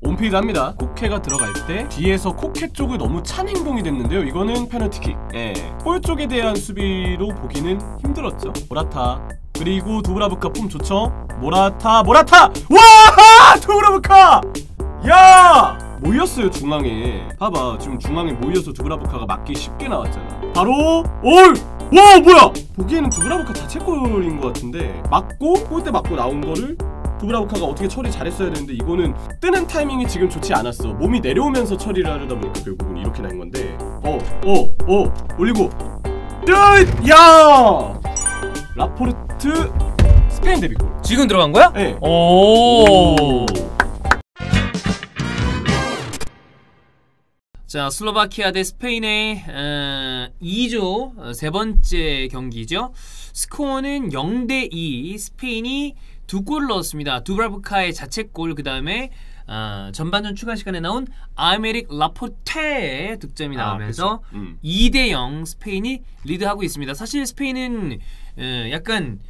온필드 합니다. 코케가 들어갈 때 뒤에서 코케 쪽을 너무 찬 행동이 됐는데요. 이거는 페널티킥. 볼 쪽에 대한 수비로 보기는 힘들었죠. 모라타 그리고 두브라브카 폼 좋죠. 모라타 와! 두브라브카! 야! 모였어요 중앙에. 봐봐 지금 중앙에 모여서 두브라브카가 맞기 쉽게 나왔잖아. 바로 와 뭐야! 보기에는 두브라브카 자책골인 것 같은데 맞고 골대 맞고 나온 거를 두브라브카가 어떻게 처리 잘했어야 되는데 이거는 뜨는 타이밍이 지금 좋지 않았어. 몸이 내려오면서 처리를 하려다 보니까 결국은 이렇게 난 건데 올리고 야! 라포르트 스페인 데뷔골 지금 들어간 거야? 네. 오. 자, 슬로바키아 대 스페인의 2조 세 번째 경기죠. 스코어는 0대2. 스페인이 2골을 넣었습니다. 두브라브카의 자책골, 그 다음에 전반전 추가 시간에 나온 아메릭 라포테의 득점이 나오면서 2대0 스페인이 리드하고 있습니다. 사실 스페인은 약간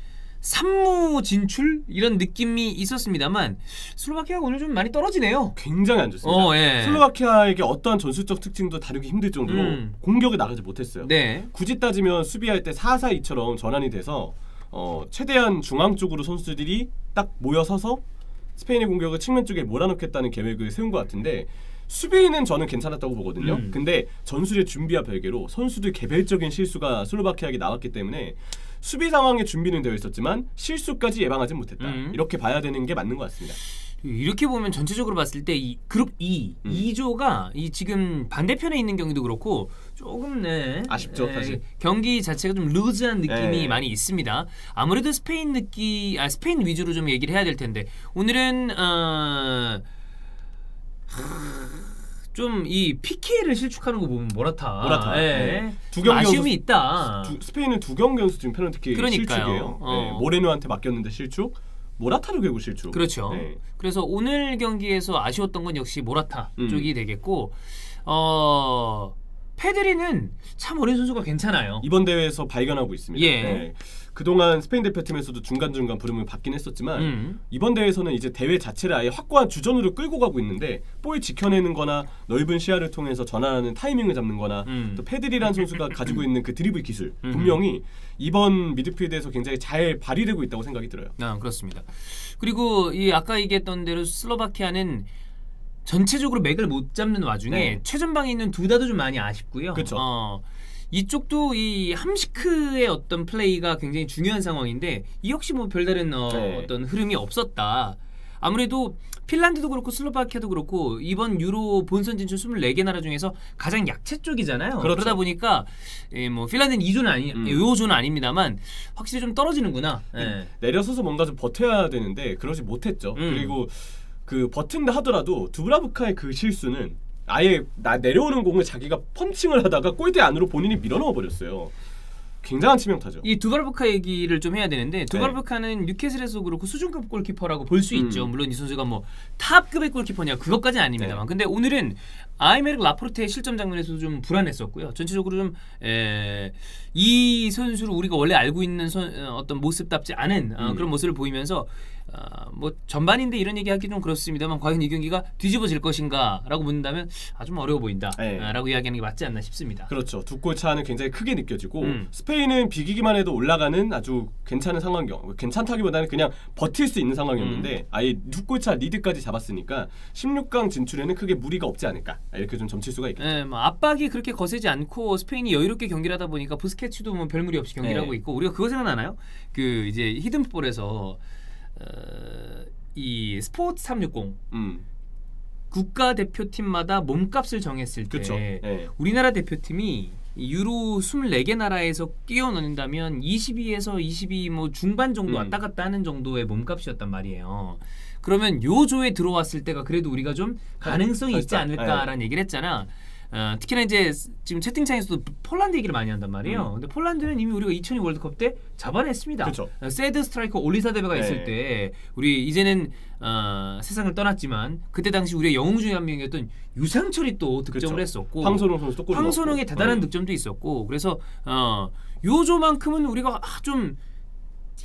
3무 진출? 이런 느낌이 있었습니다만 슬로바키아가 오늘 좀 많이 떨어지네요. 굉장히 안 좋습니다. 예. 슬로바키아에게 어떠한 전술적 특징도 다루기 힘들 정도로 공격에 나가지 못했어요. 네. 굳이 따지면 수비할 때 4-4-2처럼 전환이 돼서 최대한 중앙 쪽으로 선수들이 딱 모여서서 스페인의 공격을 측면 쪽에 몰아넣겠다는 계획을 세운 것 같은데 수비는 저는 괜찮았다고 보거든요. 근데 전술의 준비와 별개로 선수들 개별적인 실수가 슬로바키아에게 나왔기 때문에 수비 상황의 준비는 되어 있었지만 실수까지 예방하지 못했다. 이렇게 봐야 되는 게 맞는 것 같습니다. 이렇게 보면 전체적으로 봤을 때 이 그룹 2조가 이 지금 반대편에 있는 경기도 그렇고 조금 아쉽죠 사실. 경기 자체가 좀 루즈한 느낌이 많이 있습니다. 아무래도 스페인 스페인 위주로 좀 얘기를 해야 될 텐데 오늘은 좀 이 PK를 실축하는 거 보면 모라타. 두 경기 아쉬움이 있다. 스페인은 2경기 연속 지금 페널티킥 실축이에요. 모레노한테 맡겼는데 실축. 모라타로 결국 실축. 그렇죠. 그래서 오늘 경기에서 아쉬웠던 건 역시 모라타 쪽이 되겠고 페드리는 참 어린 선수가 괜찮아요. 이번 대회에서 발견하고 있습니다. 예. 그동안 스페인 대표팀에서도 중간중간 부름을 받긴 했었지만 이번 대회에서는 이제 대회 자체를 아예 확고한 주전으로 끌고 가고 있는데 볼 지켜내는 거나 넓은 시야를 통해서 전환하는 타이밍을 잡는 거나 또 페드리라는 선수가 가지고 있는 그 드리블 기술 분명히 이번 미드필드에서 굉장히 잘 발휘되고 있다고 생각이 들어요. 그렇습니다. 그리고 이 아까 얘기했던 대로 슬로바키아는 전체적으로 맥을 못 잡는 와중에 최전방에 있는 두다도 좀 많이 아쉽고요. 그렇죠. 이쪽도 이 함시크의 어떤 플레이가 굉장히 중요한 상황인데 이 역시 뭐 별다른 어떤 흐름이 없었다. 아무래도 핀란드도 그렇고 슬로바키아도 그렇고 이번 유로 본선 진출 24개 나라 중에서 가장 약체 쪽이잖아요. 그렇죠. 그러다 보니까 뭐 핀란드는 2조는 요조는 아닙니다만 확실히 좀 떨어지는구나. 내려서서 뭔가 좀 버텨야 되는데 그러지 못했죠. 그리고 그 버틴다 하더라도 두브라브카의 그 실수는 아예 내려오는 공을 자기가 펀칭을 하다가 골대 안으로 본인이 밀어넣어 버렸어요. 굉장한 치명타죠. 이 두브라브카 얘기를 좀 해야 되는데 두브라브카는 뉴캐슬에서 그렇고 수준급 골키퍼라고 볼 수 있죠. 물론 이 선수가 뭐 탑급의 골키퍼냐 그것까지는 아닙니다만 근데 오늘은 아이메르 라포르테의 실점 장면에서도 좀 불안했었고요. 전체적으로 좀 이 선수를 우리가 원래 알고 있는 어떤 모습답지 않은 그런 모습을 보이면서 뭐 전반인데 이런 얘기하기 좀 그렇습니다만 과연 이 경기가 뒤집어질 것인가 라고 묻는다면 좀 어려워 보인다 라고 이야기하는 게 맞지 않나 싶습니다. 그렇죠. 두 골 차는 굉장히 크게 느껴지고 스페인은 비기기만 해도 올라가는 아주 괜찮은 상황이요. 괜찮다기보다는 그냥 버틸 수 있는 상황이었는데 아예 두 골 차 리드까지 잡았으니까 16강 진출에는 크게 무리가 없지 않을까 이렇게 좀 점칠 수가 있겠죠. 뭐 압박이 그렇게 거세지 않고 스페인이 여유롭게 경기를 하다 보니까 부스케츠도 뭐 별무리 없이 경기를 하고 있고 우리가 그거 생각나나요? 그 이제 히든풋볼에서 이 스포츠 360 국가대표팀마다 몸값을 정했을 때 우리나라 대표팀이 유로 24개 나라에서 끼워 넣는다면 22에서 22 뭐 중반 정도 왔다 갔다 하는 정도의 몸값이었단 말이에요. 그러면 요 조에 들어왔을 때가 그래도 우리가 좀 가능성이 있지 않을까라는 얘기를 했잖아. 특히나 이제 지금 채팅창에서도 폴란드 얘기를 많이 한단 말이에요. 근데 폴란드는 이미 우리가 2002 월드컵 때 잡아냈습니다. 세드 스트라이커 올리사데베가 있을 때 우리 이제는 세상을 떠났지만 그때 당시 우리의 영웅 중에 한 명이었던 유상철이 또 득점을 했었고 황선홍 선수 또 골 넣었고 황선홍의 대단한 득점도 있었고 그래서 요조만큼은 우리가 좀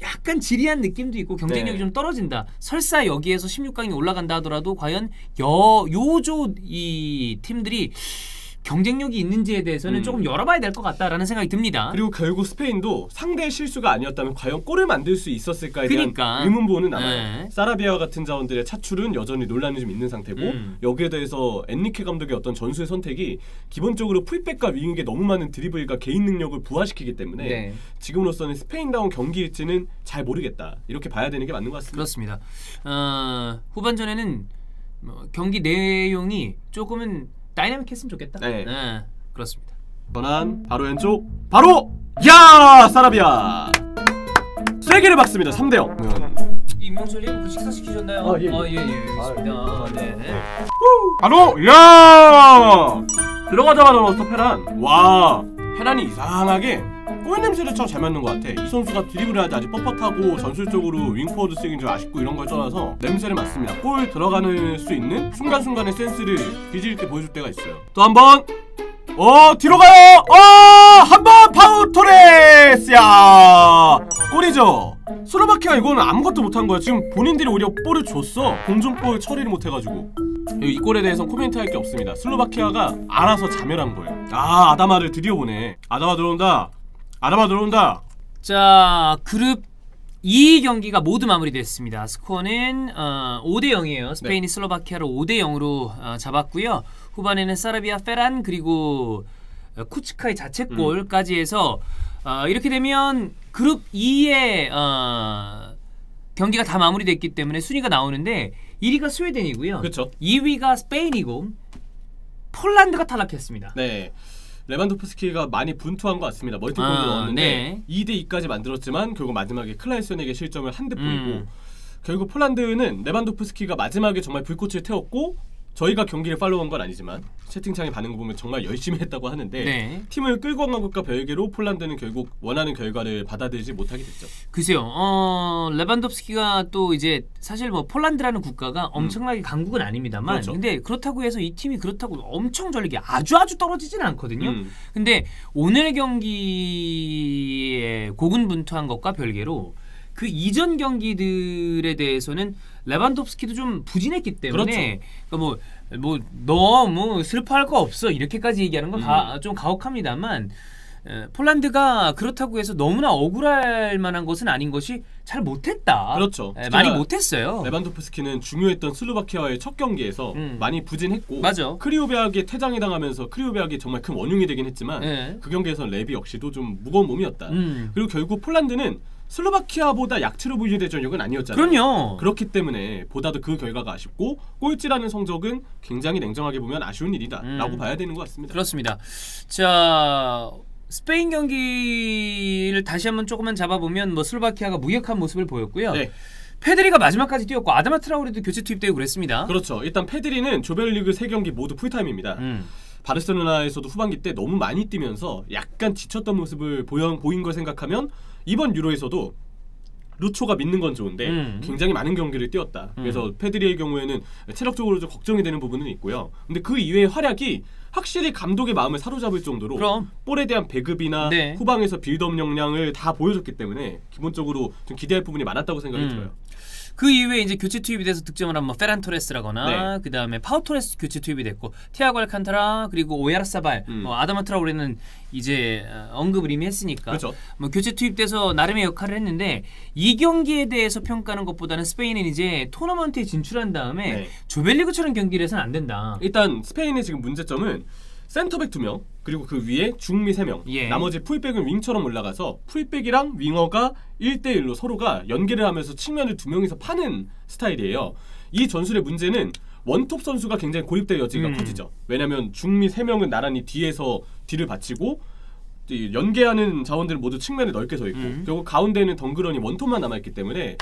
약간 지리한 느낌도 있고 경쟁력이 좀 떨어진다. 설사 여기에서 16강이 올라간다 하더라도 과연 요조 이 팀들이 경쟁력이 있는지에 대해서는 조금 열어봐야 될 것 같다라는 생각이 듭니다. 그리고 결국 스페인도 상대의 실수가 아니었다면 과연 골을 만들 수 있었을까에 대한 의문부호는 남아요. 사라비아 같은 자원들의 차출은 여전히 논란이 좀 있는 상태고 여기에 대해서 엔리케 감독의 어떤 전술의 선택이 기본적으로 풀백과 윙에게 너무 많은 드리블과 개인 능력을 부화시키기 때문에 지금으로서는 스페인다운 경기일지는 잘 모르겠다. 이렇게 봐야 되는 게 맞는 것 같습니다. 그렇습니다. 후반전에는 경기 내용이 조금은 다이나믹했으면 좋겠다. 네. 그렇습니다. 전환 바로 왼쪽 바로 야 사라비아 세게를 박습니다. 3대0. 임명철님 그 식사 시키셨나요? 예. 있습니다. 네. 바로 야 들어가자마자 넣었어 페란. 와 페란이 이상하게 골 냄새를 참 잘 맡는 것 같아. 이 선수가 드리블을 하지 아직 뻣뻣하고 전술적으로 윙포워드 쓰긴 좀 아쉽고 이런 걸 떠나서 냄새를 맡습니다. 골 들어가는 수 있는 순간순간의 센스를 비질 때 보여줄 때가 있어요. 또 한 번 뒤로 가요. 한 번 파우토레스. 야 골이죠. 슬로바키아 이거는 아무것도 못한 거야. 지금 본인들이 오히려 볼을 줬어. 공중볼 처리를 못해가지고. 이 골에 대해서는 코멘트 할 게 없습니다. 슬로바키아가 알아서 자멸한 거예요. 아다마를 드디어 보네. 아다마 들어온다. 자, 그룹 2 경기가 모두 마무리됐습니다. 스코어는 5대0이에요. 스페인이 슬로바키아를 5대0으로 잡았고요. 후반에는 사라비아 페란 그리고 쿠츠카의 자책골까지 해서 이렇게 되면 그룹 2의 경기가 다 마무리됐기 때문에 순위가 나오는데 1위가 스웨덴이고요. 그렇죠. 2위가 스페인이고 폴란드가 탈락했습니다. 네. 레반도프스키가 많이 분투한 것 같습니다. 멀티골을 넣었는데 2대2까지 만들었지만 결국 마지막에 클라이센에게 실점을 한 듯 보이고 결국 폴란드는 레반도프스키가 마지막에 정말 불꽃을 태웠고 저희가 경기를 팔로우한 건 아니지만 채팅창에 반응 보면 정말 열심히 했다고 하는데 팀을 끌고 간 것과 별개로 폴란드는 결국 원하는 결과를 받아들이지 못하게 됐죠. 글쎄요. 레반도프스키가 또 이제 사실 뭐 폴란드라는 국가가 엄청나게 강국은 아닙니다만 근데 그렇다고 해서 이 팀이 그렇다고 엄청 전력이 아주 떨어지지는 않거든요. 근데 오늘 경기에 고군분투한 것과 별개로 그 이전 경기들에 대해서는 레반도프스키도 좀 부진했기 때문에 그러니까 뭐 너무 슬퍼할 거 없어 이렇게까지 얘기하는 건 좀 가혹합니다만 폴란드가 그렇다고 해서 너무나 억울할 만한 것은 아닌 것이 잘 못했다. 그렇죠. 많이 못했어요. 레반도프스키는 중요했던 슬로바키아와의 첫 경기에서 많이 부진했고 맞아. 크리오베악에 퇴장이 당하면서 크리오베악이 정말 큰 원흉이 되긴 했지만 그 경기에서 레비 역시도 좀 무거운 몸이었다. 그리고 결국 폴란드는 슬로바키아보다 약체로 분류된 전력은 아니었잖아요. 그럼요. 그렇기 때문에 보다도 그 결과가 아쉽고 꼴찌라는 성적은 굉장히 냉정하게 보면 아쉬운 일이다 라고 봐야 되는 것 같습니다. 그렇습니다. 자, 스페인 경기를 다시 한번 조금만 잡아보면 뭐 슬로바키아가 무역한 모습을 보였고요. 페드리가 마지막까지 뛰었고 아다마 트라오레도 교체 투입되고 그랬습니다. 그렇죠. 일단 페드리는 조별리그 3경기 모두 풀타임입니다. 바르셀로나에서도 후반기 때 너무 많이 뛰면서 약간 지쳤던 모습을 보인 걸 생각하면 이번 유로에서도 루초가 믿는 건 좋은데 굉장히 많은 경기를 뛰었다. 그래서 페드리의 경우에는 체력적으로 좀 걱정이 되는 부분은 있고요. 근데 그 이외의 활약이 확실히 감독의 마음을 사로잡을 정도로 볼에 대한 배급이나 후방에서 빌드업 역량을 다 보여줬기 때문에 기본적으로 좀 기대할 부분이 많았다고 생각이 들어요. 그 이후에 이제 교체 투입이 돼서 득점을 한 뭐 페란 토레스라거나 그 다음에 파우 토레스 교체 투입이 됐고 티아고 알칸타라 그리고 오야르사발 아다마 트라오레는 이제 언급을 이미 했으니까 뭐 교체 투입돼서 나름의 역할을 했는데 이 경기에 대해서 평가하는 것보다는 스페인은 이제 토너먼트에 진출한 다음에 조별리그처럼 경기를 해서는 안 된다. 일단 스페인의 지금 문제점은 센터백 2명 그리고 그 위에 중미 3명 나머지 풀백은 윙처럼 올라가서 풀백이랑 윙어가 1대1로 서로가 연계를 하면서 측면을 2명이서 파는 스타일이에요. 이 전술의 문제는 원톱 선수가 굉장히 고립될 여지가 커지죠. 왜냐면 중미 3명은 나란히 뒤에서 뒤를 받치고 연계하는 자원들은 모두 측면에 넓게 서 있고 결국 가운데는 덩그러니 원톱만 남아있기 때문에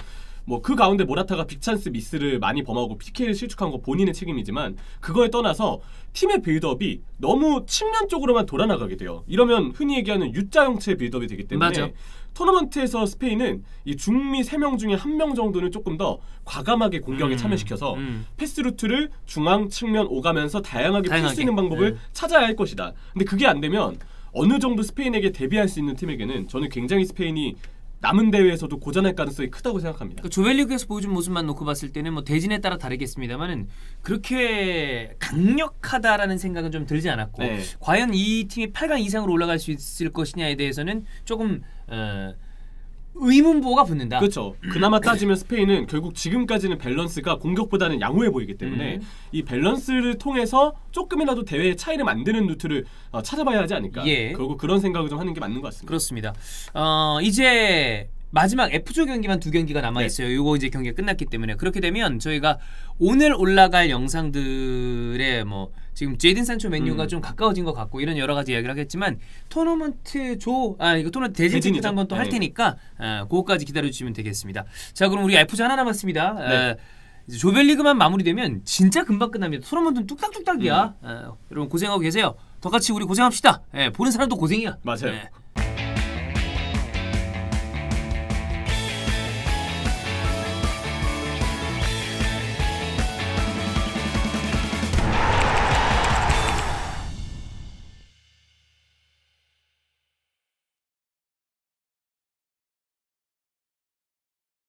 뭐 그 가운데 모라타가 빅찬스 미스를 많이 범하고 PK를 실축한 거 본인의 책임이지만 그거에 떠나서 팀의 빌드업이 너무 측면 쪽으로만 돌아나가게 돼요. 이러면 흔히 얘기하는 U자 형체의 빌드업이 되기 때문에 토너먼트에서 스페인은 이 중미 3명 중에 1명 정도는 조금 더 과감하게 공격에 참여시켜서 패스 루트를 중앙, 측면 오가면서 다양하게 풀 수 있는 방법을 찾아야 할 것이다. 근데 그게 안 되면 어느 정도 스페인에게 대비할 수 있는 팀에게는 저는 굉장히 스페인이 남은 대회에서도 고전할 가능성이 크다고 생각합니다. 그 조별리그에서 보여준 모습만 놓고 봤을 때는 뭐 대진에 따라 다르겠습니다만은 그렇게 강력하다라는 생각은 좀 들지 않았고 네. 과연 이 팀이 8강 이상으로 올라갈 수 있을 것이냐에 대해서는 조금 의문부호가 붙는다. 그렇죠. 그나마 따지면 스페인은 결국 지금까지는 밸런스가 공격보다는 양호해 보이기 때문에 이 밸런스를 통해서 조금이라도 대회의 차이를 만드는 루트를 찾아봐야 하지 않을까. 예. 결국 그런 생각을 좀 하는 게 맞는 것 같습니다. 그렇습니다. 이제 마지막 F조 경기만 2경기가 남아있어요. 요거 이제 경기가 끝났기 때문에 그렇게 되면 저희가 오늘 올라갈 영상들의 뭐 지금 제이든 산초 맨유가 좀 가까워진 것 같고 이런 여러 가지 이야기를 하겠지만 토너먼트 이거 토너먼트 대진이죠. 한번 또 할 테니까 그거까지 기다려주시면 되겠습니다. 자 그럼 우리 F조 하나 남았습니다. 네. 이제 조별리그만 마무리되면 진짜 금방 끝납니다. 토너먼트는 뚝딱뚝딱이야. 여러분 고생하고 계세요. 더 같이 우리 고생합시다. 보는 사람도 고생이야. 맞아요.